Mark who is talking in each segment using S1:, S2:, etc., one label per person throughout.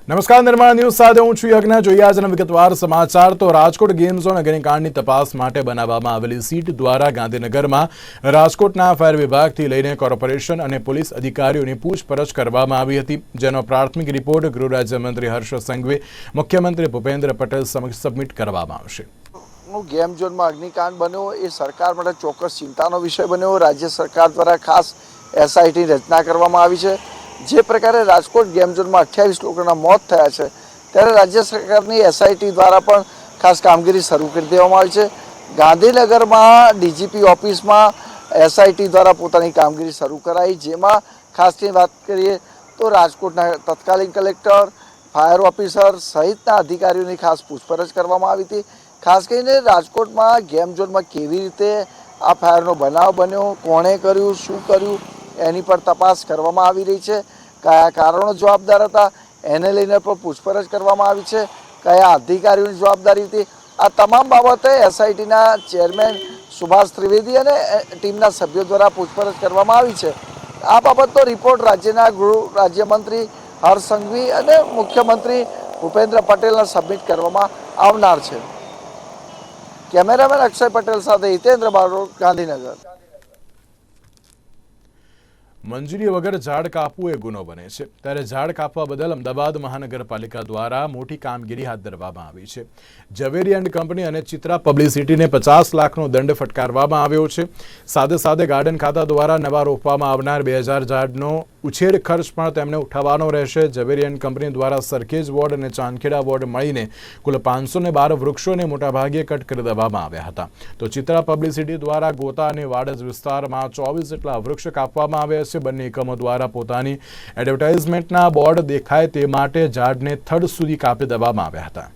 S1: નમસ્કાર, નિર્માણ ન્યૂઝ સાથે હું છું યજ્ઞ. જોઈએ આજના વિગતવાર સમાચાર. તો રાજકોટ ગેમ ઝોન અગ્નિકાંડની તપાસ માટે બનાવવામાં આવેલી સીટ દ્વારા ગાંધીનગરમાં રાજકોટના ફાયર વિભાગથી લઈને કોર્પોરેશન અને પોલીસ અધિકારીઓની પૂછપરછ કરવામાં આવી હતી, જેનો પ્રાથમિક રિપોર્ટ ગૃહ રાજ્યમંત્રી હર્ષ સંઘવી મુખ્યમંત્રી ભૂપેન્દ્ર પટેલ સમક્ષ સબમિટ કરવામાં આવશે.
S2: ગેમ ઝોનમાં અગ્નિકાંડ બન્યો એ સરકાર માટે ચોક્કસ ચિંતાનો વિષય બન્યો. રાજ્ય સરકાર દ્વારા ખાસ એસઆઈટી રચના કરવામાં આવી છે. જે પ્રકારે રાજકોટ ગેમ ઝોનમાં 28 લોકોના મોત થયા છે, ત્યારે રાજ્ય સરકારની એસઆઈટી દ્વારા પણ ખાસ કામગીરી શરૂ કરી દેવામાં આવી છે. ગાંધીનગરમાં ડીજીપી ઓફિસમાં એસઆઈટી દ્વારા પોતાની કામગીરી શરૂ કરાઈ, જેમાં ખાસની વાત કરીએ તો રાજકોટના તત્કાલીન કલેક્ટર, ફાયર ઓફિસર સહિતના અધિકારીઓની ખાસ પૂછપરછ કરવામાં આવી હતી. ખાસ કરીને રાજકોટમાં ગેમ ઝોનમાં કેવી રીતે આ ફાયરનો બનાવ બન્યો, કોણે કર્યું, શું કર્યું, એની પર તપાસ કરવામાં આવી રહી છે. કયા કારણો જવાબદાર હતા એને લઈને પણ પૂછપરછ કરવામાં આવી છે. કયા અધિકારીઓની જવાબદારી હતી, આ તમામ બાબતે એસઆઈટીના ચેરમેન સુભાષ ત્રિવેદી અને ટીમના સભ્યો દ્વારા પૂછપરછ કરવામાં આવી છે. આ બાબતનો રિપોર્ટ રાજ્યના ગૃહ રાજ્યમંત્રી હર્ષ સંઘવી અને મુખ્યમંત્રી ભૂપેન્દ્ર પટેલને સબમિટ કરવામાં આવનાર છે. કેમેરામેન અક્ષય પટેલ સાથે હિતેન્દ્ર બારોટ, ગાંધીનગર.
S1: મંજૂરી વગર ઝાડ કાપવું એ ગુનો બને છે, ત્યારે ઝાડ કાપવા બદલ અમદાવાદ મહાનગરપાલિકા દ્વારા મોટી કામગીરી હાથ ધરવામાં આવી છે. ઝવેરી એન્ડ કંપની અને ચિત્રા પબ્લિસિટીને 50 લાખનો દંડ ફટકારવામાં આવ્યો છે. સાથે સાથે ગાર્ડન ખાતા દ્વારા નવા રોપવામાં આવનાર 2000 ઝાડનો ઉછેર ખર્ચ પણ તેમને ઉઠાવવાનો રહેશે. ઝવેરી એન્ડ કંપની દ્વારા સરખેજ વોર્ડ અને ચાંદખેડા વોર્ડ મળીને કુલ 512 વૃક્ષોને મોટાભાગે કટ કરી દેવામાં આવ્યા હતા. તો ચિત્રા પબ્લિસિટી દ્વારા ગોતા અને વાડજ વિસ્તારમાં 24 જેટલા વૃક્ષ કાપવામાં આવ્યા છે. બંને એકમો દ્વારા પોતાની એડવર્ટાઇઝમેન્ટના બોર્ડ દેખાય તે માટે ઝાડને થડ સુધી કાપી દેવામાં આવ્યા હતા.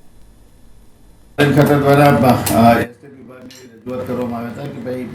S3: ખાતા દ્વારા રજૂઆત કરવામાં આવ્યા હતા કે ભાઈ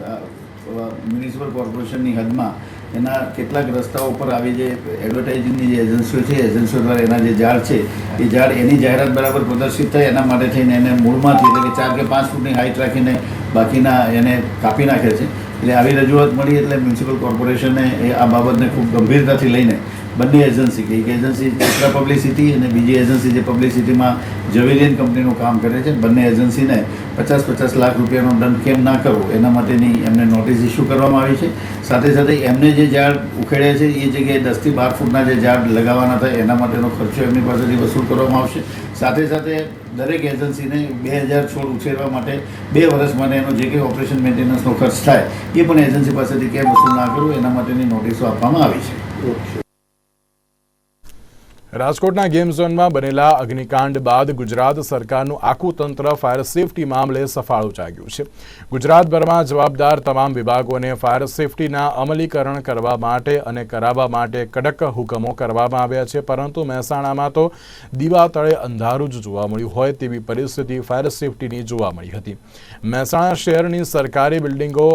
S3: મ્યુનિસિપલ કોર્પોરેશનની હદમાં એના કેટલાક રસ્તાઓ પર આવી જે એડવર્ટાઇઝિંગની જે એજન્સીઓ છે, એજન્સીઓ દ્વારા એના જે ઝાડ છે એ ઝાડ એની જાહેરાત બરાબર પ્રદર્શિત થાય એના માટે થઈને એને મૂળમાંથી એટલે કે 4 કે 5 ફૂટની હાઇટ રાખીને બાકીના એને કાપી નાખે છે. એટલે આવી રજૂઆત મળી એટલે મ્યુનિસિપલ કોર્પોરેશને એ આ બાબતને ખૂબ ગંભીરતાથી લઈને બંને એજન્સી કે એક એજન્સી ચિત્રા પબ્લિસિટી અને બીજી એજન્સી જે પબ્લિસિટીમાં ઝવેરિયન કંપનીનું કામ કરે છે, બંને એજન્સીને 50-50 લાખ રૂપિયાનો દંડ કેમ ના કરવો એના માટેની એમને નોટિસ ઇસ્યુ કરવામાં આવી છે. સાથે સાથે એમને જે ઝાડ ઉખેડ્યા છે એ જગ્યાએ 10 થી 12 ફૂટના જે ઝાડ લગાવવાના થાય એના માટેનો ખર્ચો એમની પાસેથી વસૂલ કરવામાં આવશે. સાથે સાથે દરેક એજન્સીને 2000 છોડ ઉછેરવા માટે 2 વર્ષ માટે એનો જે કંઈ ઓપરેશન મેન્ટેનન્સનો ખર્ચ થાય એ પણ એજન્સી પાસેથી કેમ વસૂલ ના કરવું એના માટેની નોટિસો આપવામાં આવી છે.
S1: રાજકોટના ગેમ ઝોનમાં બનેલા અગ્નિકાંડ બાદ ગુજરાત સરકારનું આખું તંત્ર ફાયર સેફટી મામલે સફાળું જાગ્યું છે. ગુજરાતભરમાં જવાબદાર તમામ વિભાગોને ફાયર સેફટીના અમલીકરણ કરવા માટે અને કરાવવા માટે કડક હુકમો કરવામાં આવ્યા છે, પરંતુ મહેસાણામાં તો દીવા તળે અંધારું જ જોવા મળ્યું હોય તેવી પરિસ્થિતિ ફાયર સેફટીની જોવા મળી હતી. મહેસાણા શહેરની સરકારી બિલ્ડિંગો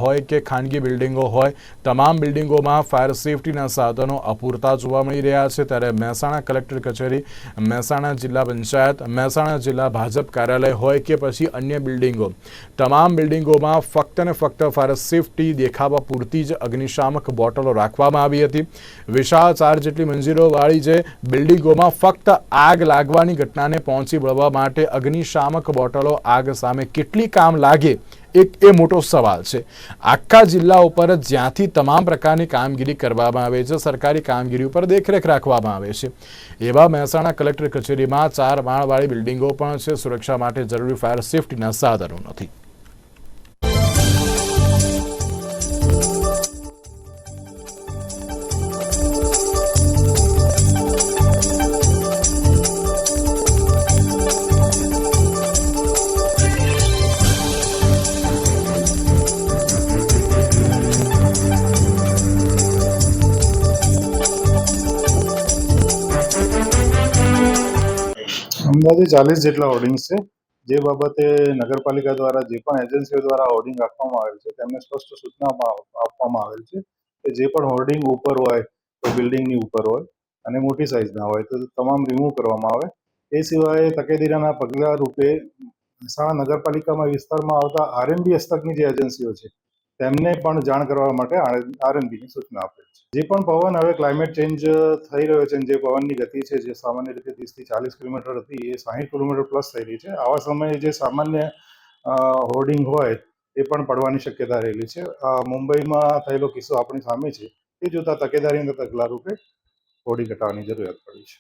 S1: હોય કે ખાનગી બિલ્ડિંગો હોય, તમામ બિલ્ડિંગોમાં ફાયર સેફટીના સાધનો અપૂરતા જોવા મળી રહ્યા છે. ત્યારે મહેસાણા કલેક્ટર કચેરી, મહેસાણા જિલ્લા પંચાયત, મહેસાણા જિલ્લા ભાજપ કાર્યાલય હોય કે પછી અન્ય બિલ્ડિંગો, તમામ બિલ્ડિંગોમાં ફક્ત ને ફક્ત ફાયર સેફટી દેખાવા પૂરતી જ અગ્નિશામક બોટલો રાખવામાં આવી હતી. વિશાળ 4 જેટલી મંજિલોવાળી જે બિલ્ડિંગોમાં ફક્ત આગ લાગવાની ઘટનાને પહોંચી વળવા માટે અગ્નિશામક બોટલો આગ સામે કેટલી કામ લાગે એ મોટો સવાલ છે. આખા જિલ્લા ઉપર જ્યાંથી તમામ પ્રકારની કામગીરી કરવામાં આવે છે, સરકારી કામગીરી ઉપર દેખરેખ રાખવામાં આવે છે, એવા મહેસાણા કલેક્ટર કચેરીમાં 4 માળવાળી બિલ્ડિંગો પણ છે. સુરક્ષા માટે જરૂરી ફાયર સેફટીના સાધનો નથી.
S4: અંદાજે 40 જેટલા હોર્ડિંગ્સ છે, જે બાબતે નગરપાલિકા દ્વારા જે પણ એજન્સીઓ દ્વારા હોર્ડિંગ આપવામાં આવેલ છે તેમને સ્પષ્ટ સૂચના આપવામાં આવેલ છે કે જે પણ હોર્ડિંગ ઉપર હોય તો બિલ્ડિંગની ઉપર હોય અને મોટી સાઇઝના હોય તો તમામ રિમૂવ કરવામાં આવે. એ સિવાય તકેદારીના પગલાં રૂપે મહેસાણા નગરપાલિકામાં વિસ્તારમાં આવતા આરએનબી હસ્તકની જે એજન્સીઓ છે તેમને પણ જાણ કરવા માટે આરએનબીની સૂચના આપેલ છે. જે પણ પવન હવે ક્લાઇમેટ ચેન્જ થઈ રહ્યો છે, જે પવનની ગતિ છે જે સામાન્ય રીતે 30 થી 40 કિલોમીટર હતી એ 60 કિલોમીટર પ્લસ થઈ રહી છે. આવા સમયે જે સામાન્ય હોર્ડિંગ હોય એ પણ પડવાની શક્યતા રહેલી છે. મુંબઈમાં થયેલો કિસ્સો આપણી સામે છે, એ જોતા તકેદારીના પગલા રૂપે હોર્ડિંગ હટાવવાની જરૂરિયાત પડી છે.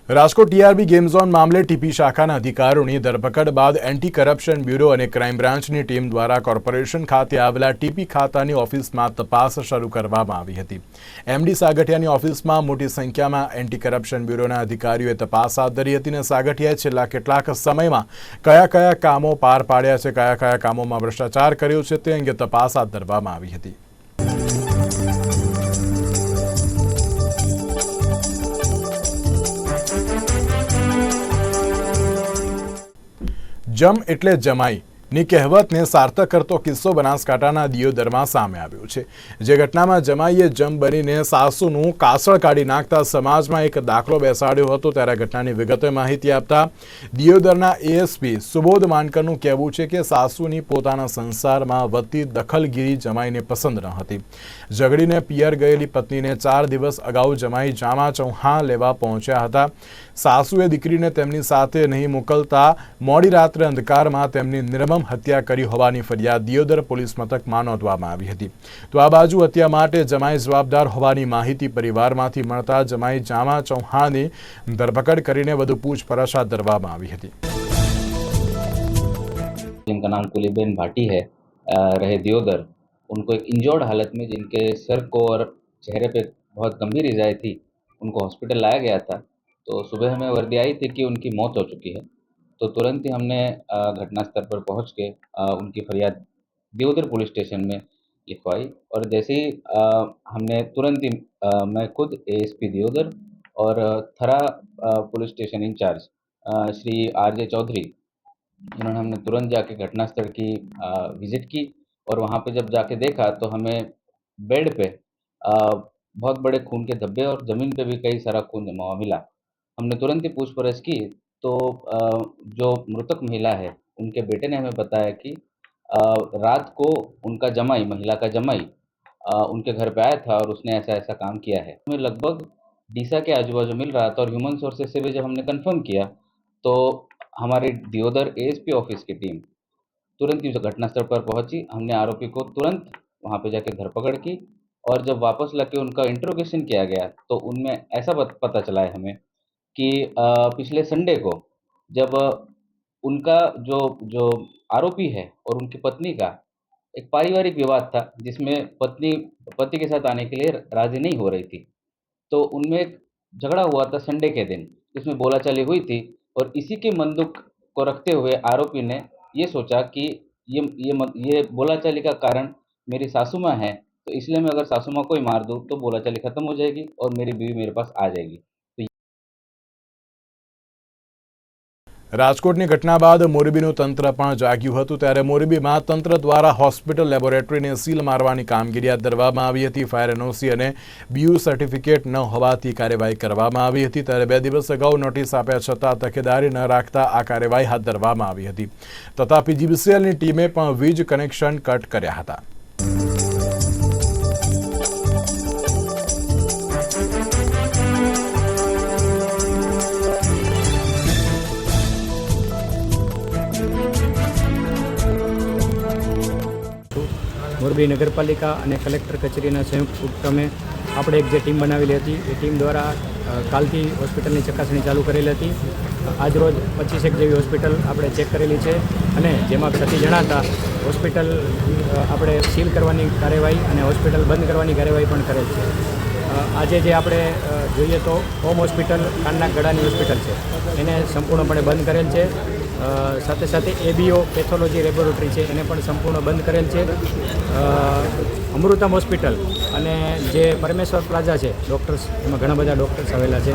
S1: રાજકોટ ટીઆરબી ગેમ ઝોન મામલે ટીપી શાખાના અધિકારીઓની ધરપકડ બાદ એન્ટી કરપ્શન બ્યુરો અને ક્રાઇમ બ્રાન્ચની ટીમ દ્વારા કોર્પોરેશન ખાતે આવેલા ટીપી ખાતાની ઓફિસમાં તપાસ શરૂ કરવામાં આવી હતી. એમડી સાગઠિયાની ઓફિસમાં મોટી સંખ્યામાં એન્ટી કરપ્શન બ્યુરોના અધિકારીઓએ તપાસ હાથ ધરી હતી અને સાગઠિયાએ છેલ્લા કેટલાક સમયમાં કયા કયા કામો પાર પાડ્યા છે, કયા કયા કામોમાં ભ્રષ્ટાચાર કર્યો છે તે અંગે તપાસ હાથ ધરવામાં આવી હતી. જમ એટલે જમાઈ ની કહેવતને સાર્થક કરતો કિસ્સો બનાસકાંઠાના દિયોદરમાં સામે આવ્યો છે. જે ઘટનામાં જમાઈએ જમ બનીને સાસુનું કાસળ કાઢી નાખતા સમાજમાં એક દાખલો બેસાડ્યો હતો, ત્યારે ઘટનાની વિગતે માહિતી આપતા દિયોદરના એએસપી સુબોધ માનકરનું કહેવું છે કે સાસુની પોતાના સંસારમાં વધતી દખલગીરી જમાઈને પસંદ ન હતી. ઝઘડીને પિયર ગયેલી પત્નીને 4 દિવસ અગાઉ જમાઈ જામા ચૌહાણ લેવા પહોંચ્યા હતા. સાસુએ દીકરીને તેમની સાથે નહીં મોકલતા મોડી રાત્રે અંધકારમાં તેમની નિર્મમ હત્યા કરી હોવાની ફરિયાદ દિયોદર પોલીસ મથકમાં નોંધવામાં આવી હતી. તો આ બાજુ હત્યા માટે જમાઈ જવાબદાર હોવાની માહિતી પરિવારમાંથી મળતા જમાઈ જામા ચૌહાણની ધરપકડ કરીને વધુ પૂછપરછ હાથ ધરવામાં આવી હતી.
S5: जिनका नाम कुलीबेन भाटी है, रहे दियोदर, उनको एक इंजर्ड हालत में जिनके सर को और चेहरे पे बहुत गंभीर इजाएं थी, उनको हॉस्पिटल लाया गया था. तो सुबह हमें वर्दी आई थी कि उनकी मौत हो चुकी है. तो तुरंत ही हमने घटना स्थल पर पहुंच के उनकी फरियाद दियोदर पुलिस स्टेशन में लिखवाई और जैसे ही हमने तुरंत ही मैं खुद एएसपी दियोदर और Thara police station incharge Shri RJ Chaudhary, इन्होंने हमने तुरंत जाके घटना स्थल की विजिट की और वहाँ पे जब जाके देखा तो हमें बेड पे बहुत बड़े खून के धब्बे और ज़मीन पे भी कई सारा खून जमा हुआ मिला. हमने तुरंत ही पूछपरछ की तो जो मृतक महिला है उनके बेटे ने हमें बताया कि रात को उनका जमाई, महिला का जमाई उनके घर पे आया था और उसने ऐसा ऐसा काम किया है. हमें लगभग डीसा के आजू बाजू मिल रहा था और ह्यूमन सोर्सेज से भी जब हमने कंफर्म किया तो हमारी दियोदर एएसपी ऑफिस की टीम तुरंत ही घटनास्थल पर पहुंची. हमने आरोपी को तुरंत वहां पे जाके धरपकड़ की और जब वापस लाके उनका इंट्रोगेशन किया गया तो उनमें ऐसा पता चला है हमें कि पिछले संडे को जब उनका जो आरोपी है और उनकी पत्नी का एक पारिवारिक विवाद था जिसमें पत्नी पति के साथ आने के लिए राजी नहीं हो रही थी, तो उनमें एक झगड़ा हुआ था संडे के दिन, जिसमें बोलाचाली हुई थी और इसी के मन दुख को रखते हुए आरोपी ने ये सोचा कि ये बोलाचाली का कारण मेरी सासू माँ है, तो इसलिए मैं अगर सासू माँ को ही मार दूँ तो बोलाचाली खत्म हो जाएगी और मेरी बीवी मेरे पास आ जाएगी.
S1: રાજકોટની ઘટના બાદ મોરબીનું તંત્ર પણ જાગ્યું હતું, ત્યારે મોરબીમાં તંત્ર દ્વારા હોસ્પિટલ લેબોરેટરીને સીલ મારવાની કામગીરી હાથ ધરવામાં આવી હતી. ફાયર એનઓસી અને બીયુ સર્ટિફિકેટ ન હોવાથી કાર્યવાહી કરવામાં આવી હતી. ત્યારે 2 દિવસ અગાઉ નોટિસ આપ્યા છતાં તકેદારી ન રાખતા આ કાર્યવાહી હાથ ધરવામાં આવી હતી. તથાપી જીબીસીએલની ટીમે પણ વીજ કનેક્શન કટ કર્યા હતા.
S6: મોરબી નગરપાલિકા અને કલેક્ટર કચેરીના સંયુક્ત ઉપક્રમે આપણે એક જે ટીમ બનાવેલી હતી એ ટીમ દ્વારા કાલથી હોસ્પિટલની ચકાસણી ચાલુ કરેલી હતી. આજરોજ 25 જેવી હોસ્પિટલ આપણે ચેક કરેલી છે અને જેમાં ક્ષતિ જણાતા હોસ્પિટલ આપણે સીલ કરવાની કાર્યવાહી અને હોસ્પિટલ બંધ કરવાની કાર્યવાહી પણ કરેલ છે. આજે જે આપણે જોઈએ તો હોમ હોસ્પિટલ કાનના ગળાની હોસ્પિટલ છે એને સંપૂર્ણપણે બંધ કરેલ છે. સાથે સાથે એબીઓ પેથોલોજી લેબોરેટરી છે એને પણ સંપૂર્ણ બંધ કરેલ છે. અમૃતમ હોસ્પિટલ અને જે પરમેશ્વર પ્લાઝા છે ડૉક્ટર્સ, એમાં ઘણા બધા ડૉક્ટર્સ આવેલા છે,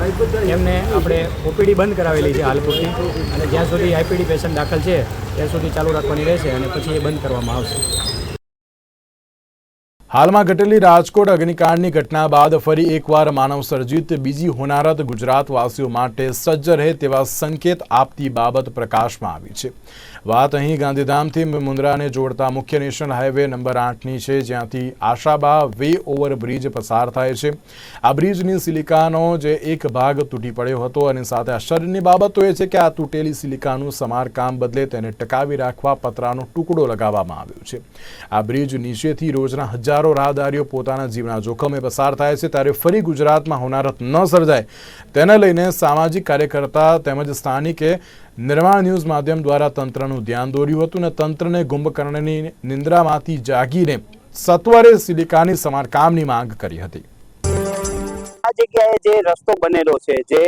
S6: એમને આપણે ઓપીડી બંધ કરાવેલી છે હાલ પૂરતી અને જ્યાં સુધી આઈપીડી પેશન્ટ દાખલ છે ત્યાં સુધી ચાલુ રાખવાની રહેશે અને પછી એ બંધ કરવામાં આવશે.
S1: હાલમાં ઘટેલી રાજકોટ અગ્નિકાંડની ઘટના બાદ ફરી એકવાર માનવ સર્જિત બીજી હોનારત ગુજરાતવાસીઓ માટે સજ્જ રહે તેવા સંકેત આપતી બાબત પ્રકાશમાં આવી છે. વાત અહીં ગાંધીધામથી મુન્દ્રાને જોડતા મુખ્ય નેશનલ હાઈવે નંબર 8ની છે, જ્યાંથી આશાબા વે ઓવરબ્રિજ પસાર થાય છે. આ બ્રિજની સિલિકાનો જે એક ભાગ તૂટી પડ્યો હતો અને સાથે આશ્ચર્યની બાબત તો એ છે કે આ તૂટેલી સિલિકાનું સમારકામ બદલે તેને ટકાવી રાખવા પતરાનો ટુકડો લગાવવામાં આવ્યો છે. આ બ્રિજ નીચેથી રોજના હજારો રાહદારીઓ પોતાના જીવના જોખમે પસાર થાય છે, ત્યારે ફરી ગુજરાતમાં હોનારત ન સર્જાય તેને લઈને સામાજિક કાર્યકર્તા તેમજ સ્થાનિકે નિર્માણ ન્યૂઝ માધ્યમ દ્વારા તંત્રનું ધ્યાન દોર્યું હતું અને તંત્રને કુંભકર્ણની નિંદ્રામાંથી જાગીને સત્વરે સિલિકાની સમારકામની માંગ કરી હતી.
S7: આ જગ્યાએ જે રસ્તો બનેલો છે, જે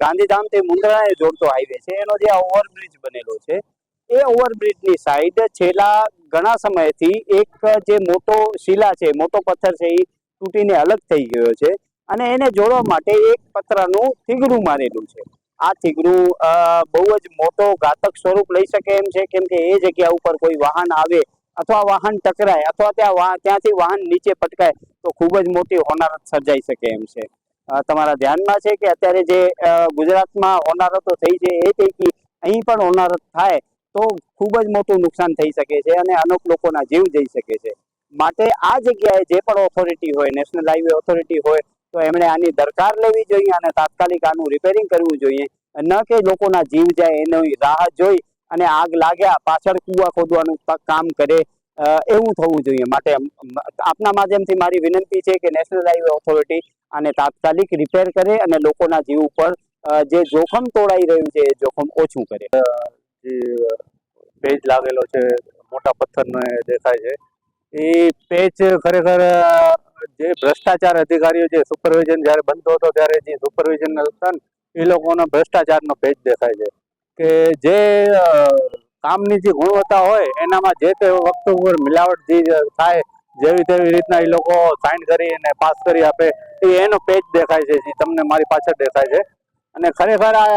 S7: ગાંધીધામથી મુન્દ્રાને જોડતો હાઈવે છે, એનો જે ઓવરબ્રિજ બનેલો છે, એ ઓવરબ્રિજની સાઈડ છેલ્લા ઘણા સમયથી એક જે મોટો શિલા છે, મોટો પથ્થર છે, એ તૂટીને અલગ થઈ ગયો છે અને એને જોડવા માટે એક પતરાનું થીગડું મારેલું છે. આ થીગડું બહુ જ મોટો ઘાતક સ્વરૂપ લઈ શકે એમ છે, કેમ કે એ જગ્યા ઉપર કોઈ વાહન આવે અથવા વાહન ટકરાય અથવા ત્યાંથી વાહન નીચે પટકાય તો ખૂબ જ મોટી હોનારત સર્જાઈ શકે એમ છે. તમારા ધ્યાનમાં છે કે અત્યારે જે ગુજરાતમાં હોનારતો થઈ છે એ પૈકી અહીં પણ હોનારત થાય તો ખૂબ જ મોટું નુકસાન થઈ શકે છે અને અનેક લોકોના જીવ જઈ શકે છે. માટે આ જગ્યાએ જે પણ ઓથોરિટી હોય, નેશનલ હાઈવે ઓથોરિટી હોય, તો એમણે આની દરકાર લેવી જોઈએ અને તાત્કાલિક આનું રિપેરિંગ કરવું જોઈએ, ન કે લોકોના જીવ જાય એની રાહ જોઈ અને આગ લાગ્યા પાછળ કૂવા ખોદવાનું કામ કરે એવું થવું જોઈએ. માટે આપના માધ્યમથી મારી વિનંતી છે કે નેશનલ હાઈવે ઓથોરિટી આને તાત્કાલિક રિપેર કરે અને લોકોના જીવ ઉપર જે જોખમ તોડાઈ રહ્યું છે એ જોખમ ઓછું કરે.
S8: જે પેજ લાગેલો છે, મોટા પથ્થરનો દેખાય છે, એ પેજ ખરેખર જે ભ્રષ્ટાચાર અધિકારીઓ જે સુપરવિઝન જ્યારે બનતો હતો ત્યારે જે સુપરવિઝન હતા ને એ લોકોનો ભ્રષ્ટાચારનો પેજ દેખાય છે કે જે કામની જે ગુણવત્તા હોય એનામાં જે તે વખત ઉપર મિલાવટ જે થાય જેવી તેવી રીતના એ લોકો સાઇન કરી અને પાસ કરી આપે એનો પેજ દેખાય છે, જે તમને મારી પાછળ દેખાય છે. અને ખરેખર આ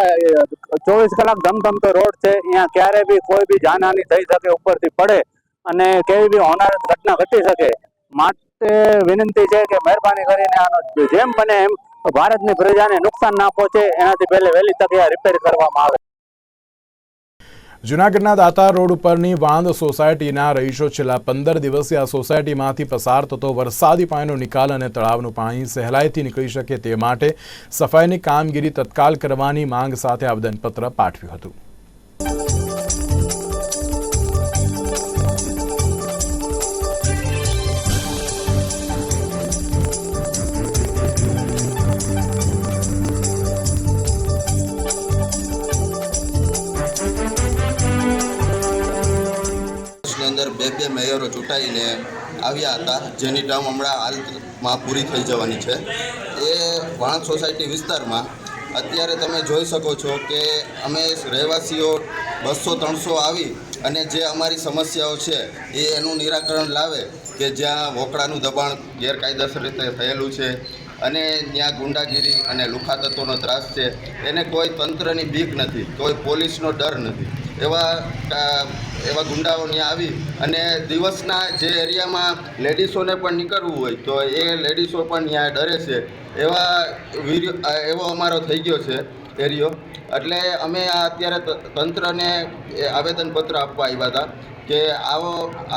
S8: 24 કલાક ધમધમતો રોડ છે, અહીંયા ક્યારે બી કોઈ બી જાનહાની થઈ શકે, ઉપરથી પડે અને કેવી બી હોનારત ઘટના ઘટી શકે. માટે વિનંતી છે કે મહેરબાની કરીને આનો જેમ બને એમ ભારતની પ્રજાને નુકસાન ના પહોંચે એનાથી પહેલે વહેલી તકે રિપેર કરવામાં આવે.
S1: જૂનાગઢના દાતાર રોડ ઉપરની વાંદ સોસાયટીના રહીશો છેલ્લા 15 દિવસથી આ સોસાયટીમાંથી પસાર થતો વરસાદી પાણીનો નિકાલ અને તળાવનું પાણી સહેલાઈથી નીકળી શકે તે માટે સફાઈની કામગીરી તત્કાલ કરવાની માંગ સાથે આવેદનપત્ર પાઠવ્યું હતું.
S9: અંદર બે મેયરો ચૂંટાઈને આવ્યા હતા, જેની ટર્મ હમણાં હાલમાં પૂરી થઈ જવાની છે. એ વાણંદ સોસાયટી વિસ્તારમાં અત્યારે તમે જોઈ શકો છો કે અમે રહેવાસીઓ 200-300 આવી અને જે અમારી સમસ્યાઓ છે એનું નિરાકરણ લાવે કે જ્યાં વોકળાનું દબાણ ગેરકાયદેસર રીતે થયેલું છે અને ત્યાં ગુંડાગીરી અને લુખા તત્વોનો ત્રાસ છે, એને કોઈ તંત્રની બીક નથી, કોઈ પોલીસનો ડર નથી. એવા ગુંડાઓ ત્યાં આવી અને દિવસના જે એરિયામાં લેડીઝોને પણ નીકળવું હોય તો એ લેડીઝો પણ ત્યાં ડરે છે. એવો અમારો થઈ ગયો છે એરિયો. એટલે અમે અત્યારે તંત્રને આવેદનપત્ર આપવા આવ્યા હતા કે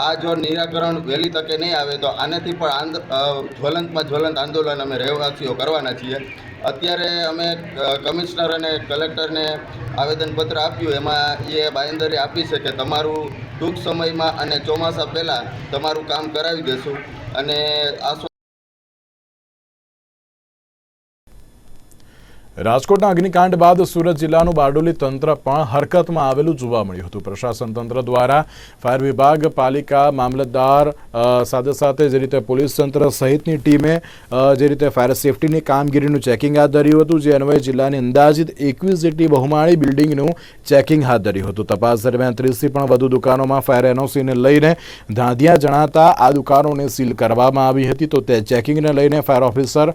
S9: આ જો નિરાકરણ વહેલી તકે નહીં આવે તો આનાથી પણ જ્વલંત આંદોલન અમે રહેવાસીઓ કરવાના છીએ. અત્યારે અમે કમિશનર અને કલેક્ટરને આવેદનપત્ર આપ્યું, એમાં એ બાંયધરી આપી છે કે તમારું ટૂંક સમયમાં અને ચોમાસા પહેલાં તમારું કામ કરાવી દેશું. અને આ
S1: રાજકોટના અગ્નિકાંડ બાદ સુરત જિલ્લાનું બારડોલી તંત્ર પણ હરકતમાં આવેલું જોવા મળ્યું હતું. પ્રશાસન તંત્ર દ્વારા ફાયર વિભાગ, પાલિકા, મામલતદાર સાથે જે રીતે પોલીસ તંત્ર સહિતની ટીમે જે રીતે ફાયર સેફટીની કામગીરીનું ચેકિંગ હાથ ધર્યું હતું, જે અન્વયે જિલ્લાની અંદાજિત 21 જેટલી બહુમાળી બિલ્ડિંગનું ચેકિંગ હાથ ધર્યું હતું. તપાસ દરમિયાન 30થી પણ વધુ દુકાનોમાં ફાયર એનઓસીને લઈને ધાંધિયા જણાતા આ દુકાનોને સીલ કરવામાં આવી હતી. તો તે ચેકિંગને લઈને ફાયર ઓફિસર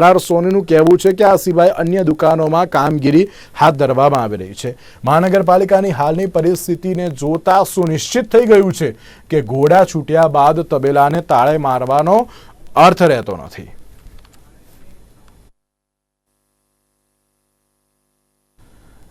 S1: RR સોનીનું કહેવું છે કે આ સિવાય અન્ય દુકાનોમાં કામગીરી હાથ ધરવામાં આવી રહી છે. મહાનગરપાલિકાની હાલની પરિસ્થિતિને જોતા સુનિશ્ચિત થઈ ગયું છે કે ઘોડા છૂટ્યા બાદ તબેલાને તાળે મારવાનો અર્થ રહેતો નથી.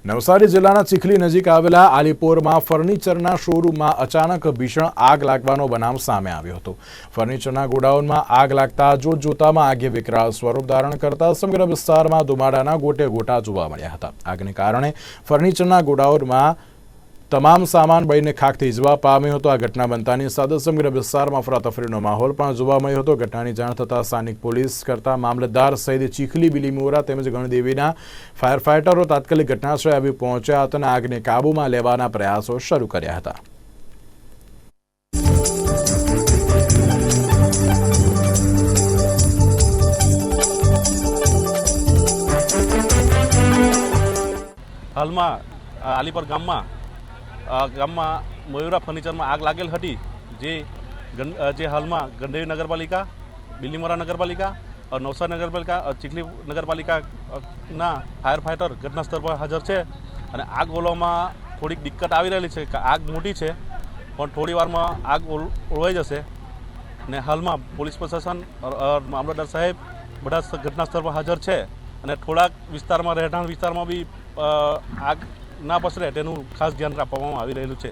S1: નવસારી જિલ્લાના ચીખલી નજીક આવેલા આલીપોરમાં ફર્નિચરના શોરૂમમાં અચાનક ભીષણ આગ લાગવાનો બનાવ સામે આવ્યો હતો. ફર્નિચરના ગોડાઉનમાં આગ લાગતા જોતજોતામાં આગે વિકરાળ સ્વરૂપ ધારણ કરતા સમગ્ર વિસ્તારમાં ધુમાડાના ગોટે ગોટા જોવા મળ્યા હતા. આગને કારણે ફર્નિચરના ગોડાઉનમાં તમામ સામાન બળીને ખાખ થઈ જવા પામ્યો હતો. આ ઘટના બનતાની સાથે સમગ્ર વિસ્તારમાં અફરાતફરીનો માહોલ પણ જોવા મળ્યો હતો. ઘટનાની જાણ થતાં સ્થાનિક પોલીસ કરતા મામલતદાર સહિત ચીખલી બિલીમોરા તેમજ ગણદેવીના ફાયર ફાઇટરો તાત્કાલિક ઘટનાસ્થળે આવી પહોંચ્યા હતા અને આગને કાબૂમાં લેવાના પ્રયાસો શરૂ કર્યા હતા.
S10: હાલમાં આલીપર ગામમાં મયુરા ફર્નિચરમાં આગ લાગેલ હતી, જે હાલમાં ગણદેવી નગરપાલિકા, બિલીમોરા નગરપાલિકા, નવસારી નગરપાલિકા, ચીખલી નગરપાલિકાના ફાયર ફાઇટર ઘટના સ્થળ પર હાજર છે અને આગ ઓલવામાં થોડીક દિક્કત આવી રહેલી છે. આગ મોટી છે પણ થોડી વારમાં આગ ઓળવાઈ જશે ને હાલમાં પોલીસ પ્રશાસન, મામલતદાર સાહેબ બધા ઘટના સ્થળ પર હાજર છે અને થોડાક વિસ્તારમાં, રહેઠાણ વિસ્તારમાં બી આગ ના પસરે તેનું ખાસ ધ્યાન રાખવામાં આવી રહેલું છે.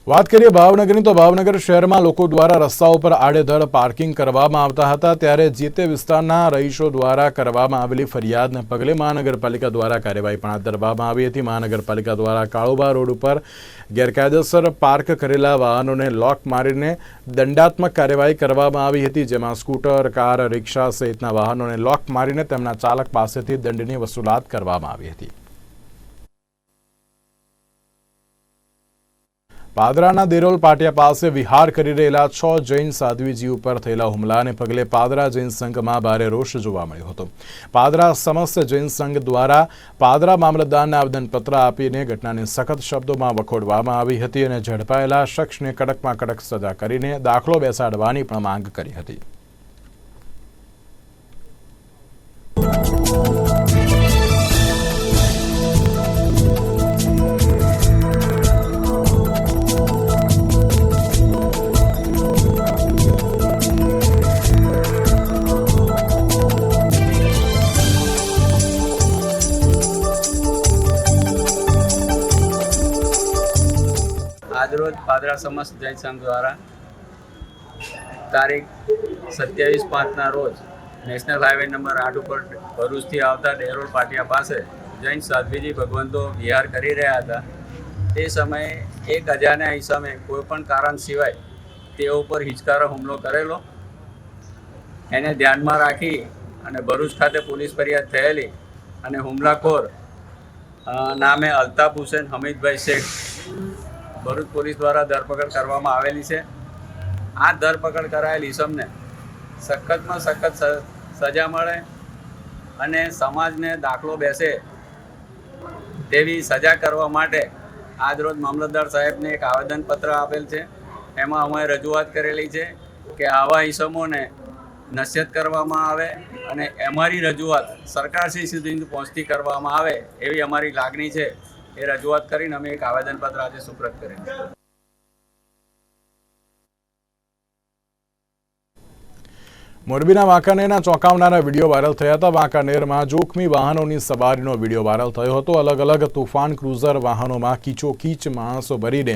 S1: વાત કરીએ ભાવનગરની, તો ભાવનગર શહેરમાં લોકો દ્વારા રસ્તાઓ પર આડેધડ પાર્કિંગ કરવામાં આવતા હતા, ત્યારે જે તે વિસ્તારના રહીશો દ્વારા કરવામાં આવેલી ફરિયાદને પગલે મહાનગરપાલિકા દ્વારા કાર્યવાહી પણ હાથ ધરવામાં આવી હતી. મહાનગરપાલિકા દ્વારા કાળુબા રોડ ઉપર ગેરકાયદેસર પાર્ક કરેલા વાહનોને લોક મારીને દંડાત્મક કાર્યવાહી કરવામાં આવી હતી, જેમાં સ્કૂટર, કાર, રિક્ષા સહિતના વાહનોને લોક મારીને તેમના ચાલક પાસેથી દંડની વસૂલાત કરવામાં આવી હતી. પાદરાના દેરોલ પાટિયા પાસે વિહાર કરી રહેલા 6 જૈન સાધ્વીજી ઉપર થયેલા હુમલાને પગલે પાદરા જૈન સંઘમાં ભારે રોષ જોવા મળ્યો હતો. પાદરા સમસ્ત જૈન સંઘ દ્વારા પાદરા મામલતદારને આવેદનપત્ર આપીને ઘટનાને સખત શબ્દોમાં વખોડવામાં આવી હતી અને ઝડપાયેલા શખ્સને કડકમાં કડક સજા કરીને દાખલો બેસાડવાની પણ માંગ કરી હતી.
S11: આજરોજ પાદરા સમસ્ત જૈન સંઘ દ્વારા તારીખ 27/5ના રોજ નેશનલ હાઈવે નંબર 8 ઉપર ભરૂચથી આવતા ડેરોલ પાટિયા પાસે જૈન સાધ્વીજી ભગવંતો વિહાર કરી રહ્યા હતા. તે સમયે એક અજાણ્યા ઈસમે કોઈપણ કારણ સિવાય તેઓ ઉપર હિચકારો હુમલો કરેલો. એને ધ્યાનમાં રાખી અને ભરૂચ ખાતે પોલીસ ફરિયાદ થયેલી અને હુમલાખોર નામે અલ્તાફ હુસેન હમીદભાઈ શેખ ભરૂચ પોલીસ દ્વારા ધરપકડ કરવામાં આવેલી છે. આ ધરપકડ કરાયેલ ઈસમને સખતમાં સખત સજા મળે અને સમાજને દાખલો બેસે તેવી સજા કરવા માટે આજરોજ મામલતદાર સાહેબને એક આવેદનપત્ર આપેલ છે. એમાં અમે રજૂઆત કરેલી છે કે આવા ઈસમોને નશ્યત કરવામાં આવે અને અમારી રજૂઆત સરકારશ્રી સુધી પહોંચતી કરવામાં આવે એવી અમારી લાગણી છે. એ રજૂઆત કરીને અમે એક આવેદનપત્ર આજે સુપ્રત કર્યું.
S1: મોરબીના વાંકાનેરના ચોંકાવનારા વિડીયો વાયરલ થયા હતા. વાંકાનેરમાં જોખમી વાહનોની સવારીનો વિડીયો વાયરલ થયો હતો. અલગ અલગ તુફાન ક્રુઝર વાહનોમાં કીચોકીચ માણસો ભરીને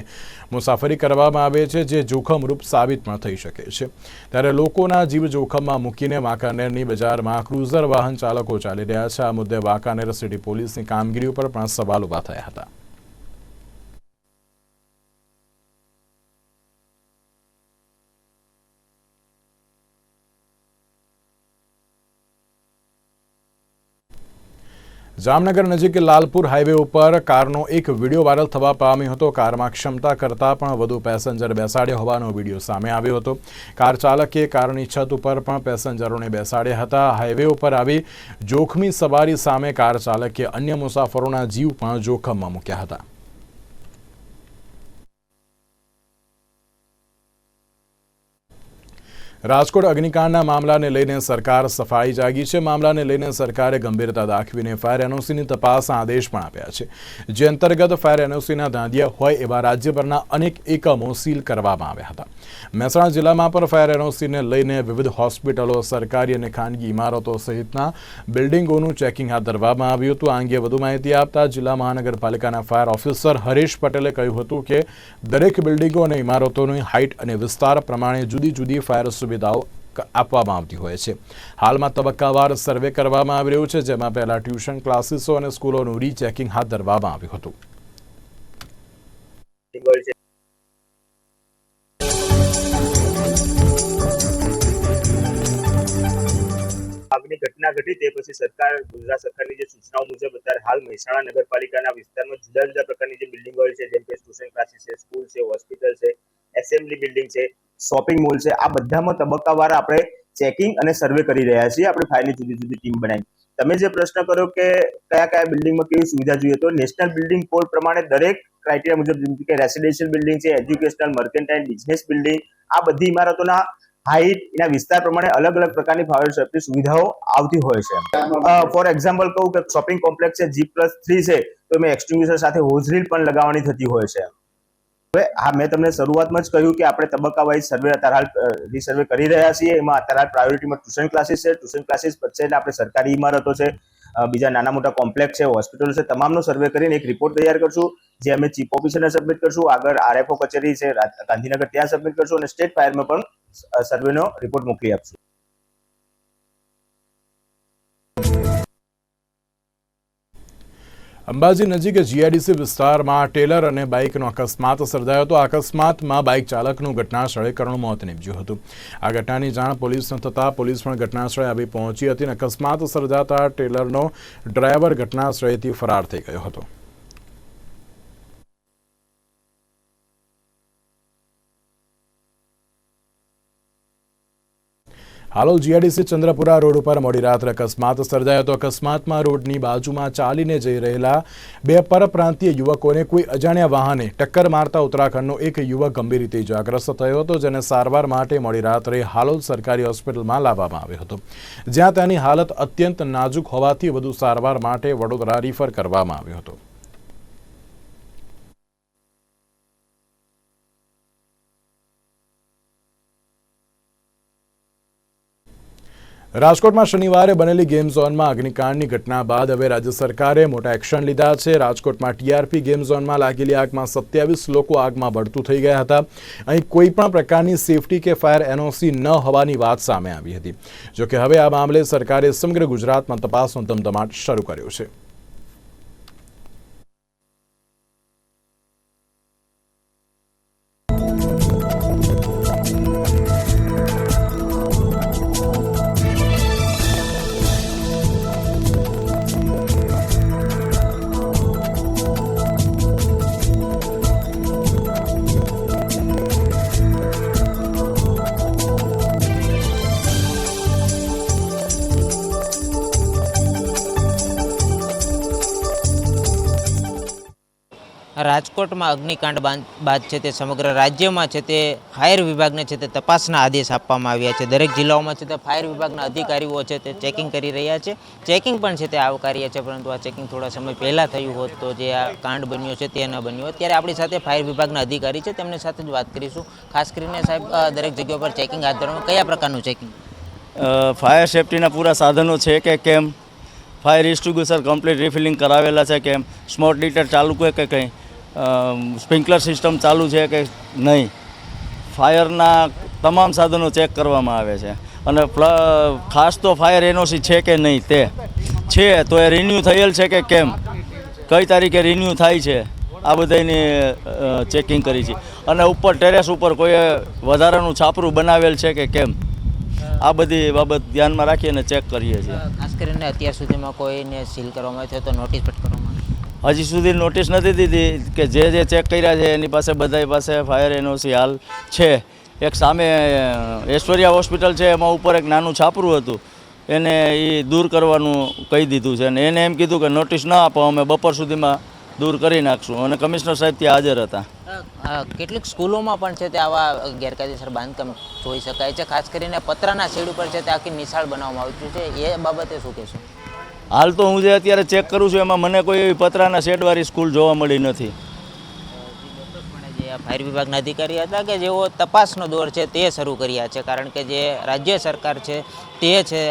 S1: મુસાફરી કરવામાં આવે છે, જે જોખમરૂપ સાબિત પણ થઈ શકે છે. ત્યારે લોકોના જીવ જોખમમાં મૂકીને વાંકાનેરની બજારમાં ક્રુઝર વાહન ચાલકો ચાલી રહ્યા છે. આ મુદ્દે વાંકાનેર સિટી પોલીસની કામગીરી ઉપર પણ સવાલ ઉભા થયા હતા. જામનગર નજીક લાલપુર હાઈવે ઉપર કારનો એક વિડીયો વાયરલ થવા પામ્યો હતો. કારમાં ક્ષમતા કરતાં પણ વધુ પેસેન્જર બેસાડ્યા હોવાનો વિડીયો સામે આવ્યો હતો. કાર ચાલકે કારની છત ઉપર પણ પેસેન્જરોને બેસાડ્યા હતા. હાઈવે ઉપર આવી જોખમી સવારી સામે કાર ચાલકે અન્ય મુસાફરોના જીવ પણ જોખમમાં મૂક્યા હતા. રાજકોટ અગ્નિકાંડના મામલાને લઈને સરકાર સફાળી જાગી છે. મામલાને લઈને સરકારે ગંભીરતા દાખવીને ફાયર એનઓસીની તપાસના આદેશ પણ આપ્યા છે, જે અંતર્ગત ફાયર એનઓસીના ધાંધિયા હોય એવા રાજ્યભરના અનેક એકમો સીલ કરવામાં આવ્યા હતા. મહેસાણા જિલ્લામાં પણ ફાયર એનઓસીને લઈને વિવિધ હોસ્પિટલો, સરકારી અને ખાનગી ઇમારતો સહિતના બિલ્ડિંગોનું ચેકિંગ હાથ ધરવામાં આવ્યું હતું. આ અંગે વધુ માહિતી આપતા જિલ્લા મહાનગરપાલિકાના ફાયર ઓફિસર હરીશ પટેલે કહ્યું હતું કે દરેક બિલ્ડિંગો અને ઇમારતોની હાઇટ અને વિસ્તાર પ્રમાણે જુદી જુદી ફાયર સુવિધાઓ આપવામાં આવતી હોય છે. હાલમાં તબક્કાવાર સર્વે કરવામાં આવી રહ્યું છે, જેમાં પહેલા ટ્યુશન ક્લાસીસો અને સ્કૂલોનું રીચેકિંગ હાથ ધરવામાં આવ્યું હતું.
S12: આગની ઘટના ઘટી તે પછી ગુજરાત સરકારની જે સૂચનાઓ મુજબ અત્યારે હાલ મહેસાણા નગરપાલિકાના વિસ્તારમાં જુદા જુદા પ્રકારની જે બિલ્ડિંગો છે, જેમ કે ટ્યુશન ક્લાસીસ છે, સ્કૂલ છે, હોસ્પિટલ છે, એસેમ્બલી બિલ્ડિંગ છે, શોપિંગ મોલ છે, આ બધામાં તબક્કાવાર આપણે ચેકિંગ અને સર્વે કરી રહ્યા છીએ. આપણી ફાયરની જુદી જુદી ટીમ બનાવી. તમે જે પ્રશ્ન કર્યો કે કયા કયા બિલ્ડિંગમાં કેવી સુવિધા જોઈએ, તો નેશનલ બિલ્ડિંગ કોડ પ્રમાણે દરેક ક્રાઇટેરિયા મુજબ, જેમ કે રેસિડેન્શિયલ બિલ્ડિંગ છે, એજ્યુકેશનલ, મર્કેન્ટાઇલ, બિઝનેસ બિલ્ડિંગ, આ બધી ઇમારતોના હાઇટ, એના વિસ્તાર પ્રમાણે અલગ અલગ પ્રકારની ફાયર સેફ્ટી સુવિધાઓ આવતી હોય છે. ફોર એક્ઝામ્પલ કહું કે શોપિંગ કોમ્પ્લેક્સ છે, G+3 છે, તો એમાં એક્સટિંગ્યુશર સાથે હોઝરીલ પણ લગાવવાની થતી હોય છે. હવે હા, મેં તમને શરૂઆતમાં જ કહ્યું કે આપણે તબક્કા વાઇઝ સર્વે અત્યારે હાલ રીસર્વે કરી રહ્યા છીએ. એમાં અત્યારે હાલ પ્રાયોરિટીમાં ટ્યુશન ક્લાસીસ છે. ટ્યુશન ક્લાસીસ પછી એટલે આપણે સરકારી ઇમારતો છે, બીજા નાના મોટા કોમ્પ્લેક્સ છે, હોસ્પિટલ છે, તમામનો સર્વે કરીને એક રિપોર્ટ તૈયાર કરશું, જે અમે ચીફ ઓફિસરને સબમિટ કરશું. આગળ RFO કચેરી છે ગાંધીનગર, ત્યાં સબમિટ કરશું અને સ્ટેટ ફાયરમાં પણ સર્વેનો રિપોર્ટ મોકલી આપશું.
S1: અંબાજી નજીક GIDC વિસ્તારમાં ટેલર અને બાઇકનો અકસ્માત સર્જાયો હતો. અકસ્માતમાં બાઇક ચાલકનું ઘટનાસ્થળે કરુણ મોત નીપજ્યું હતું. આ ઘટનાની જાણ પોલીસને થતાં પોલીસ પણ ઘટનાસ્થળે આવી પહોંચી હતી અને અકસ્માત સર્જાતા ટેલરનો ડ્રાઈવર ઘટનાસ્થળેથી ફરાર થઈ ગયો હતો. હાલોલ GIDC ચંદ્રપુરા રોડ ઉપર મોડી રાત્રે અકસ્માત સર્જાયો હતો. અકસ્માતમાં રોડની બાજુમાં ચાલીને જઈ રહેલા બે પરપ્રાંતીય યુવકોને કોઈ અજાણ્યા વાહને ટક્કર મારતા ઉત્તરાખંડનો એક યુવક ગંભીર રીતે ઇજાગ્રસ્ત થયો હતો, જેને સારવાર માટે મોડી રાત્રે હાલોલ સરકારી હોસ્પિટલમાં લાવવામાં આવ્યો હતો, જ્યાં તેની હાલત અત્યંત નાજુક હોવાથી વધુ સારવાર માટે વડોદરા રિફર કરવામાં આવ્યો હતો. રાજકોટમાં શનિવારે બનેલી ગેમ ઝોનમાં અગ્નિકાંડની ઘટના બાદ હવે રાજ્ય સરકારે મોટા એક્શન લીધા છે. રાજકોટમાં TRP ગેમ ઝોનમાં લાગેલી આગમાં 27 લોકો આગમાં બળતું થઈ ગયા હતા. અહીં કોઈ પણ પ્રકારની સેફટી કે ફાયર NOC ન હોવાની વાત સામે આવી હતી. જોકે હવે આ મામલે સરકારે સમગ્ર ગુજરાતમાં તપાસનો ધમધમાટ શરૂ કર્યો છે.
S13: રાજકોટમાં અગ્નિકાંડ બાદ છે તે સમગ્ર રાજ્યમાં છે તે ફાયર વિભાગને છે તે તપાસના આદેશ આપવામાં આવ્યા છે. દરેક જિલ્લાઓમાં છે તે ફાયર વિભાગના અધિકારીઓ છે તે ચેકિંગ કરી રહ્યા છે. ચેકિંગ પણ છે તે આવકાર્ય છે, પરંતુ આ ચેકિંગ થોડા સમય પહેલાં થયું હોત તો જે આ કાંડ બન્યો છે તે ન બન્યો હોત. ત્યારે આપણી સાથે ફાયર વિભાગના અધિકારી છે, તેમની સાથે જ વાત કરીશું. ખાસ કરીને સાહેબ, દરેક જગ્યા પર ચેકિંગ હાથ ધરવામાં કયા પ્રકારનું ચેકિંગ?
S14: ફાયર સેફટીના પૂરા સાધનો છે કે કેમ, ફાયર એક્સ્ટિંગ્વિશર કમ્પ્લીટ રિફિલિંગ કરાવેલા છે કેમ, સ્મોક ડિટેક્ટર ચાલુ કે કંઈ, સ્પ્રિંકલર સિસ્ટમ ચાલુ છે કે નહીં, ફાયરના તમામ સાધનો ચેક કરવામાં આવે છે. અને ખાસ તો ફાયર NOC છે કે નહીં, તે છે તો એ રિન્યૂ થયેલ છે કે કેમ, કઈ તારીખે રિન્યૂ થાય છે, આ બધાની ચેકિંગ કરી છે. અને ઉપર ટેરેસ ઉપર કોઈ વધારાનું છાપરું બનાવેલ છે કે કેમ, આ બધી બાબત ધ્યાનમાં રાખી અને ચેક કરીએ છીએ.
S13: ખાસ કરીને અત્યાર સુધીમાં કોઈને સીલ કરવામાં આવ્યો તો નોટિસ પણ કરવામાં
S14: હજી સુધી નોટિસ નથી દીધી કે જે ચેક કર્યા છે એની પાસે બધા પાસે ફાયર NOC હાલ છે. એક સામે ઐશ્વર્યા હોસ્પિટલ છે, એમાં ઉપર એક નાનું છાપરું હતું, એને એ દૂર કરવાનું કહી દીધું છે અને એને એમ કીધું કે નોટિસ ના આપો, અમે બપોર સુધીમાં દૂર કરી નાખશું અને કમિશનર સાહેબ ત્યાં હાજર હતા.
S13: કેટલીક સ્કૂલોમાં પણ છે તે આવા ગેરકાયદેસર બાંધકામ જોઈ શકાય છે, ખાસ કરીને પતરાના શેડ ઉપર છે તે આખી નિશાળ બનાવવામાં આવ્યું છે, એ બાબતે શું કહેશો?
S14: હાલ તો હું જે અત્યારે ચેક કરું છું એમાં મને કોઈ એવી પતરાના શેડવાળી સ્કૂલ જોવા મળી નથી.
S13: જે ફાયર વિભાગના અધિકારી હતા કે જેઓ તપાસનો દોર છે તે શરૂ કર્યા છે, કારણ કે જે રાજ્ય સરકાર છે તે છે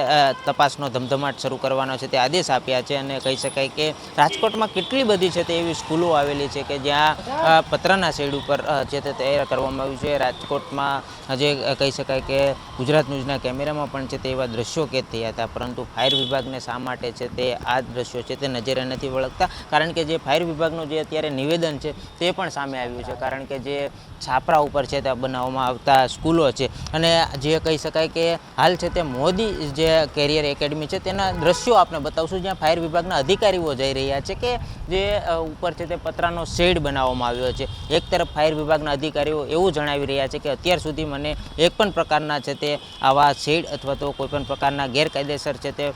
S13: તપાસનો ધમધમાટ શરૂ કરવાનો છે તે આદેશ આપ્યા છે. અને કહી શકાય કે રાજકોટમાં કેટલી બધી છે તે એવી સ્કૂલો આવેલી છે કે જ્યાં પતરાના શેડ ઉપર છે તે તૈયાર કરવામાં આવ્યું છે. રાજકોટમાં જે કહી શકાય કે ગુજરાત ન્યૂઝના કેમેરામાં પણ છે તે એવા દ્રશ્યો કેદ થયા હતા, પરંતુ ફાયર વિભાગને શા માટે છે તે આ દ્રશ્યો છે તે નજરે નથી વળગતા? કારણ કે જે ફાયર વિભાગનું જે અત્યારે નિવેદન છે તે પણ સામે આવ્યું છે, કારણ કે જે છાપરા ઉપર છે તે બનાવવામાં આવતા સ્કૂલો છે અને જે કહી શકાય કે હાલ છે તે મોદી જે કેરિયર એકેડમી છે તેના દ્રશ્યો આપણે બતાવશું, જ્યાં ફાયર વિભાગના અધિકારીઓ જઈ રહ્યા છે કે જે ઉપર છે તે પતરાનો શેડ બનાવવામાં આવ્યો છે. એક તરફ ફાયર વિભાગના અધિકારીઓ એવું જણાવી રહ્યા છે કે અત્યાર સુધી મને એક પણ પ્રકારના છે તે આવા શેડ અથવા તો કોઈ પણ પ્રકારના ગેરકાયદેસર છે તે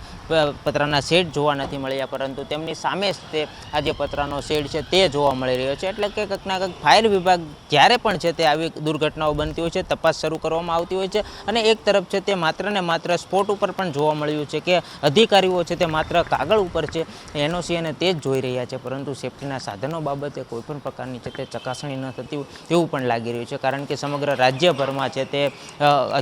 S13: પતરાના શેડ જોવા નથી મળ્યા, પરંતુ તેમની સામે જ તે આ જે પતરાનો શેડ છે તે જોવા મળી રહ્યો છે. એટલે કે કંઈક ના કંઈક ફાયર વિભાગ જ્યારે પણ છે તે આવી દુર્ઘટનાઓ બનતી હોય છે તપાસ શરૂ કરવામાં આવતી હોય છે, અને એક તરફ છે તે માત્ર ને માત્ર સ્પોટ ઉપર પણ જોવા મળ્યું છે કે અધિકારીઓ છે તે માત્ર કાગળ ઉપર છે એનઓસી અને તે જ જોઈ રહ્યા છે, પરંતુ સેફટીના સાધનો બાબતે કોઈ પણ પ્રકારની છે તે ચકાસણી ન થતી હોય તેવું પણ લાગી રહ્યું છે. કારણ કે સમગ્ર રાજ્યભરમાં છે તે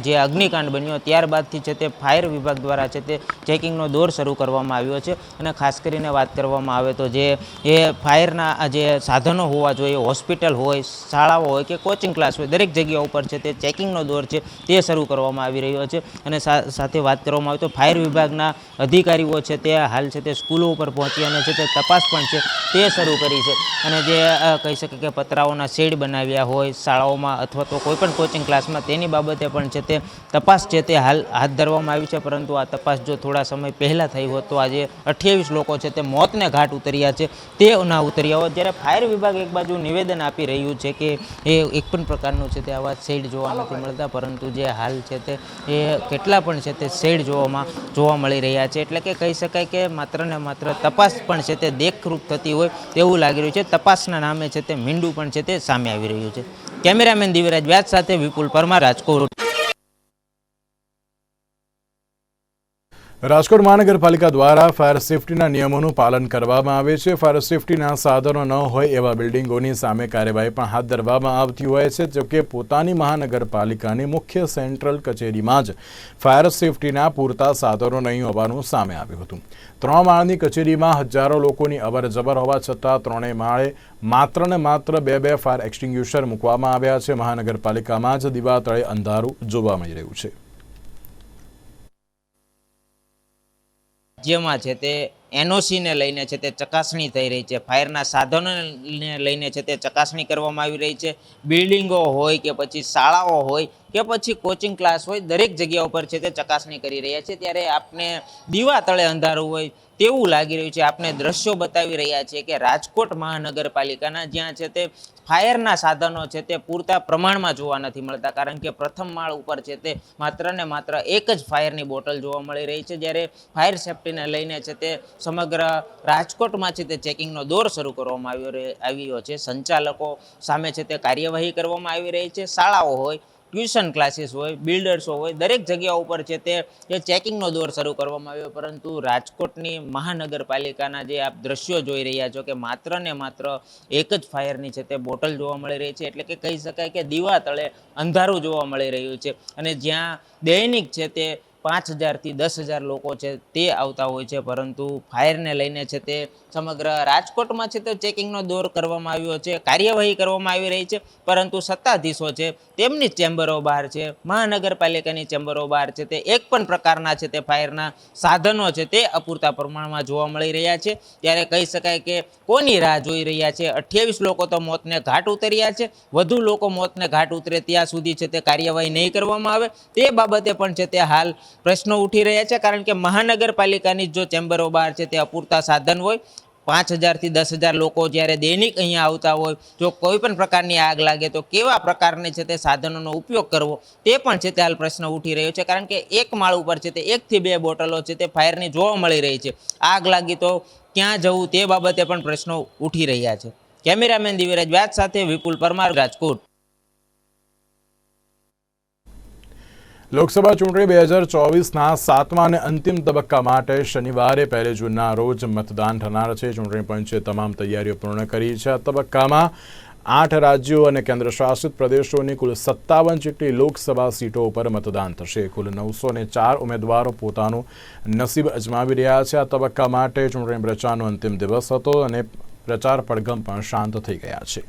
S13: જે અગ્નિકાંડ બન્યો ત્યારબાદથી છે તે ફાયર વિભાગ દ્વારા છે તે ચેકિંગનો દોર શરૂ કરવામાં આવ્યો છે. અને ખાસ કરીને વાત કરવામાં આવે તો જે એ ફાયરના જે સાધનો હોવા જોઈએ, હોસ્પિટલ હોય, શાળાઓ હોય કે કોચિંગ ક્લાસ હોય, દરેક જગ્યા ઉપર છે તે ચેકિંગનો દોર છે તે શરૂ કરવામાં આવી રહ્યો છે. અને સાથે વાત કરવામાં આવે તો ફાયર વિભાગના અધિકારીઓ છે તે હાલ છે તે સ્કૂલો ઉપર પહોંચી અને છે તે તપાસ પણ છે તે શરૂ કરી છે. અને જે કહી શકે કે પતરાઓના શેડ બનાવ્યા હોય શાળાઓમાં અથવા તો કોઈ પણ કોચિંગ ક્લાસમાં તેની બાબતે પણ છે તે તપાસ છે તે હાલ હાથ ધરવામાં આવી છે, પરંતુ આ તપાસ જો થોડા સમય પહેલાં થઈ હોત તો આજે 28 લોકો છે તે મોતને ઘાટ ઉતર્યા છે તે ના ઉતર્યા હોત. જ્યારે ફાયર વિભાગ એક બાજુ નિવેદન આપી રહ્યું છે કે એ એક પણ પ્રકારનું છે તે આવા શેડ જોવા નથી મળતા, પરંતુ જે હાલ છે તે એ કેટલા પણ છે તે શેડ જોવા મળી રહ્યા છે. એટલે કે કહી શકાય કે માત્ર ને માત્ર તપાસ પણ છે તે દેખરૂપ થતી હોય તેવું લાગી રહ્યું છે. તપાસના નામે છે તે મીંડું પણ છે તે સામે આવી રહ્યું છે. કેમેરામેન દિવ્યરાજ વ્યાસ સાથે વિપુલ પરમાર, રાજકોટ.
S1: રાજકોટ મહાનગરપાલિકા દ્વારા ફાયર સેફટીના નિયમોનું પાલન કરવામાં આવે છે. ફાયર સેફટીના સાધનો ન હોય એવા બિલ્ડિંગોની સામે કાર્યવાહી પણ હાથ ધરવામાં આવતી હોય છે. જોકે પોતાની મહાનગરપાલિકાની મુખ્ય સેન્ટ્રલ કચેરીમાં જ ફાયર સેફટીના પૂરતા સાધનો નહીં હોવાનું સામે આવ્યું હતું. 3 માળની કચેરીમાં હજારો લોકોની અવરજવર હોવા છતાં 3 માળે માત્ર ને માત્ર 2 ફાયર એક્સટિંગ્યુશર મૂકવામાં આવ્યા છે. મહાનગરપાલિકામાં જ દીવા તળે અંધારું જોવા મળી રહ્યું છે.
S13: જેમાં છે તે એનઓસીને લઈને છે તે ચકાસણી થઈ રહી છે, ફાયરના સાધનોને લઈને છે તે ચકાસણી કરવામાં આવી રહી છે. બિલ્ડિંગો હોય કે પછી શાળાઓ હોય કે પછી કોચિંગ ક્લાસ હોય, દરેક જગ્યા ઉપર છે તે ચકાસણી કરી રહ્યા છે. ત્યારે આપને દીવા તળે અંધારું હોય તેવું લાગી રહ્યું છે. આપને દ્રશ્યો બતાવી રહ્યા છે કે રાજકોટ મહાનગરપાલિકાના જ્યાં છે તે ફાયરના સાધનો છે તે પૂરતા પ્રમાણમાં જોવા નથી મળતા, કારણ કે પ્રથમ માળ ઉપર છે તે માત્ર ને માત્ર એક જ ફાયરની બોટલ જોવા મળી રહી છે. જ્યારે ફાયર સેફટીને લઈને છે તે સમગ્ર રાજકોટમાં છે તે ચેકિંગનો દોર શરૂ કરવામાં આવ્યો છે. સંચાલકો સામે છે તે કાર્યવાહી કરવામાં આવી રહી છે. શાળાઓ હોય, ટ્યુશન ક્લાસીસ હોય, બિલ્ડર્સો હોય, દરેક જગ્યા ઉપર છે તે ચેકિંગનો દોર શરૂ કરવામાં આવ્યો. પરંતુ રાજકોટની મહાનગરપાલિકાના જે આપ દ્રશ્યો જોઈ રહ્યા છો કે માત્ર ને માત્ર એક જ ફાયરની છે તે બોટલ જોવા મળી રહી છે. એટલે કે કહી શકાય કે દીવા તળે અંધારું જોવા મળી રહ્યું છે. અને જ્યાં દૈનિક છે તે 5000 થી 10,000 લોકો છે તે આવતા હોય છે, પરંતુ ફાયરને લઈને છે તે સમગ્ર રાજકોટમાં છે તે ચેકિંગનો દોર કરવામાં આવ્યો છે, કાર્યવાહી કરવામાં આવી રહી છે. પરંતુ સત્તાધીશો છે તેમની ચેમ્બરો બહાર છે, મહાનગરપાલિકાની ચેમ્બરો બહાર છે તે એક પણ પ્રકારના છે તે ફાયરના સાધનો છે તે અપૂરતા પ્રમાણમાં જોવા મળી રહ્યા છે. ત્યારે કહી શકાય કે કોની રાહ જોઈ રહ્યા છે? 28 લોકો તો મોતને ઘાટ ઉતર્યા છે, વધુ લોકો મોતને ઘાટ ઉતરે ત્યાં સુધી છે તે કાર્યવાહી નહીં કરવામાં આવે તે બાબતે પણ છે તે હાલ પ્રશ્નો ઉઠી રહ્યા છે. કારણ કે મહાનગરપાલિકાની જો ચેમ્બરો બહાર છે તે અપૂરતા સાધન હોય, 5,000 થી 10,000 લોકો જ્યારે દૈનિક અહીંયા આવતા હોય, જો કોઈ પણ પ્રકારની આગ લાગે તો કેવા પ્રકારની છે તે સાધનોનો ઉપયોગ કરવો તે પણ છે તે હાલ પ્રશ્ન ઉઠી રહ્યો છે. કારણ કે એક માળ ઉપર છે તે 1 થી 2 બોટલો છે તે ફાયરની જોવા મળી રહી છે. આગ લાગી તો ક્યાં જવું તે બાબતે પણ પ્રશ્નો ઉઠી રહ્યા છે. કેમેરામેન દિવ્યરાજ વ્યાસ સાથે વિપુલ પરમાર, રાજકોટ.
S1: લોકસભા ચૂંટણી 2024ના 7મા અને અંતિમ તબક્કા માટે શનિવારે 1 જૂનના રોજ મતદાન થનાર છે. ચૂંટણી પંચે તમામ તૈયારીઓ પૂર્ણ કરી છે. આ તબક્કામાં 8 રાજ્યો અને કેન્દ્રશાસિત પ્રદેશોની કુલ 57 જેટલી લોકસભા સીટો ઉપર મતદાન થશે. કુલ 904 ઉમેદવારો પોતાનું નસીબ અજમાવી રહ્યા છે. આ તબક્કા માટે ચૂંટણી પ્રચારનો અંતિમ દિવસ હતો અને પ્રચાર પડઘમ પણ શાંત થઈ ગયા છે.